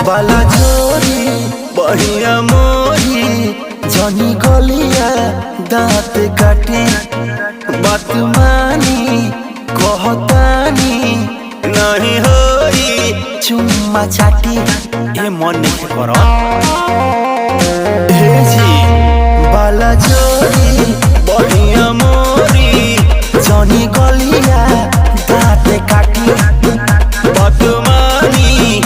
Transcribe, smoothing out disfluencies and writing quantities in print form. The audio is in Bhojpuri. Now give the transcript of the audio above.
बाला जोरी बढ़िया मोरी जनी गलिया दांत काटे बात मानी कहतानी नहीं होई चुम्मा चाटी ए मन नहीं करो हे जी बाला जोरी बढ़िया मोरी जनी गलिया दांत काटी बात मानी